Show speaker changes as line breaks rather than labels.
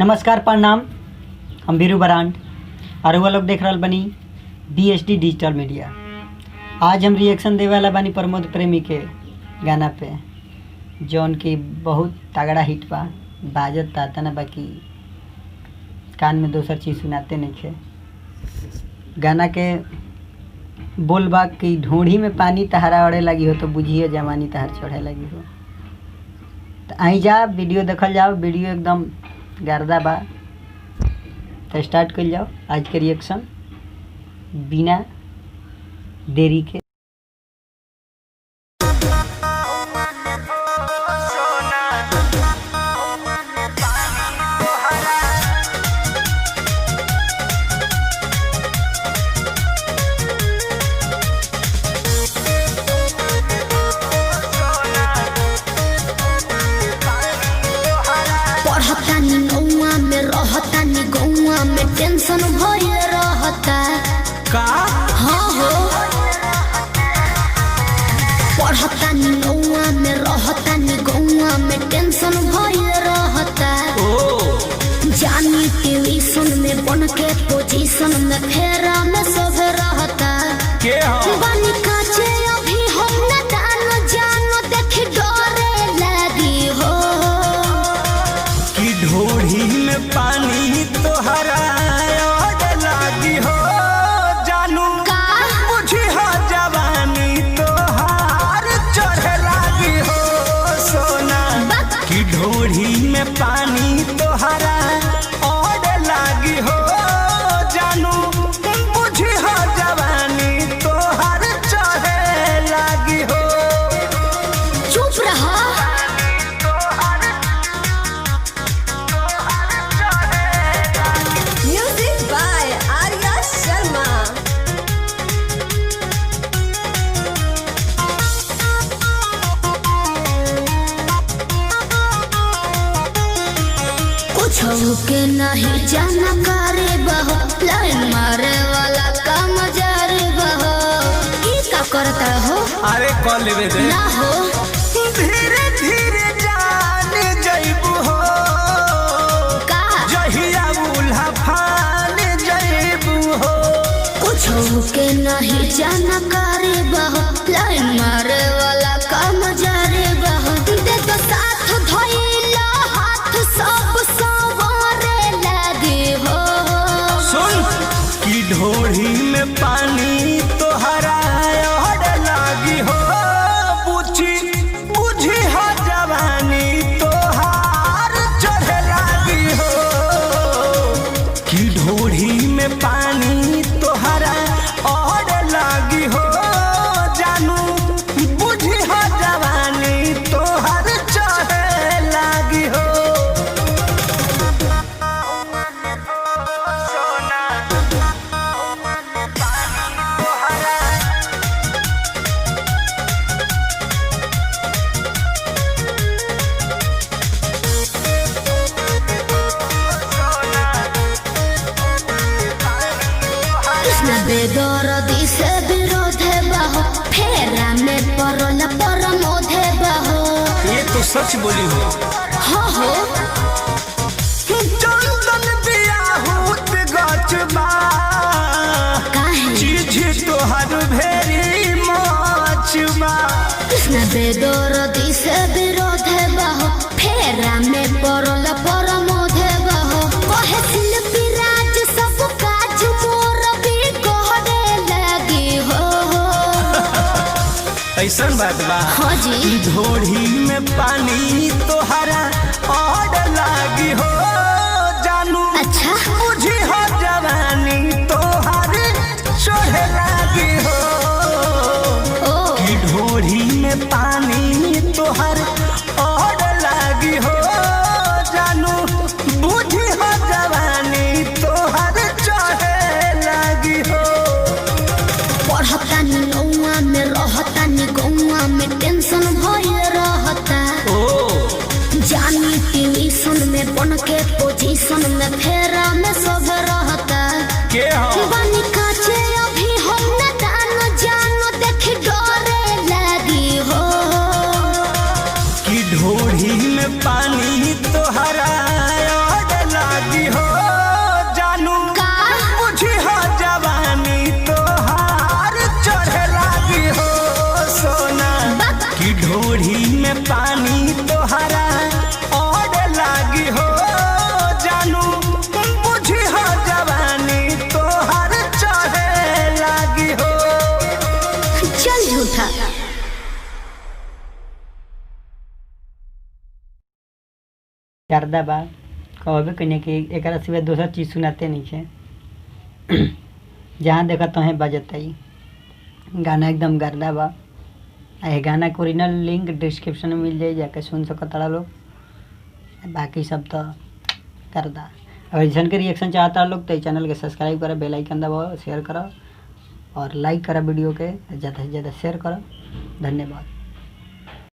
नमस्कार प्रणाम। हम बीरू बरांड और वो लोग देख रहा बनी BSD डिजिटल मीडिया। आज हम रिएक्शन देवे वाला बानी प्रमोद प्रेमी के गाना पे, जौन की बहुत तगड़ा हिट बा। बाजत आता ना बाकी कान में दूसर चीज़ सुनाते नहीं थे। गाना के बोल बा कि ढूंढी में पानी तहरा अड़े लगी हो तो बुझिए जवानी तहर चढ़े लगी हो। तो आई जा वीडियो देखल जाओ, वीडियो एकदम गर्दा बा। तो स्टार्ट कर जाओ आज के रिएक्शन बिना देरी के।
पढ़तानी गौआ में रहतानी गौआ में टेंशन भइल रहता
का
हाँ हो। पढ़तानी गौआ में रहतानी गौआ में टेंशन भइल रहता। जानी ट्यूशन में बन के पोजीशन में फेरा में सब रहता।
के हो
बानी काचे अभी हम न जानो देख डरे लगी हो
कि ढोढ़ी में पानी तोहरा अड़ लागी हो। जानू
का
बुझी हो जवानी तोहार चढ़े लागी हो सोना। कि ढोढ़ी में पानी तोहरा अड़ लागी हो। जानू बुझी हो जवानी तोहार चढ़े लागी हो।
चुप रहा।
Music by Arya Sharma.
कुछ के नहीं जाना करे बहो, लाइन मारे वाला काम जारे बहो। ई का करता हो
अरे कॉल लेवे दे
ना हो।
धीरे धीरे जान जइबू हो।
का
जहिया उल्हा फान जइबू हो।
कुछ के नहीं जाना करे बहो, लाइन मारे वाला काम जारे बहो। दे तो साथ धइला हाथ सब सवारे लगे हो।
सुन कि ढोढ़ी में पानी तोहरा अड़ लागी हो। बुझी हो जवानी तोहार चढ़े लागी हो। कि ढोढ़ी में पानी तोहरा अड़ लागी हो। जानू बुझी हो जवानी तोहार चढ़े लागी हो।
कृष्ण बेदर्दी से विरोध बहो, फेरा में परल परमोध बहो।
ये तो सच बोली हो।
हाँ हो
चंदन बियाहूत गचबा
काहे
चीज तोहर भेरी मचबा।
कृष्ण बेदर्दी से विरोध बहो, फेरा में परल परमोध बहो। कहे शिल्पी राज सब काज मोर भी कहरे लगी हो।
ऐसन बात बा
हाँ जी
कि ढोढ़ी में पानी तोहरा अड़ लागी हो। जानू
अच्छा
बुझी हो जवानी तोहर चढ़े लागी हो।
ओ
कि ढोढ़ी में पानी तोहर अड़ लागी हो। जानू बुझी हो जवानी तोहर चढ़े लागी हो।
पढ़तानी गौआ में रहतानी गौआ में टेंशन भइल रहता। जानी ट्यूशन में बन के पोजीशन में फेरा में सब रहता।
के हो
बानी काचे अभी हम न जानो देख डरे लगी हो।
कि ढोढ़ी में पानी तोहरा और लागी हो जानू बुझी हो जवानी तोहर चढ़े लागी हो।
चल झूठा।
गर्दा बा कहबे कने कि एकरा सिवा दोसर चीज सुनाते नहीं है। जहाँ देखा तहें बजतई गाना एकदम गर्दा बा। ये गाना के ओरिजिनल लिंक डिस्क्रिप्शन में मिल जाए, जाके सुन सकता लोग। बाकी सब तो गर्दा। अगर जैसन के रिएक्शन चाहता लोग तो चैनल के सब्सक्राइब करो, बेल आइकन दबाओ, शेयर करो और लाइक करो वीडियो के, ज़्यादा से ज़्यादा शेयर करो। धन्यवाद।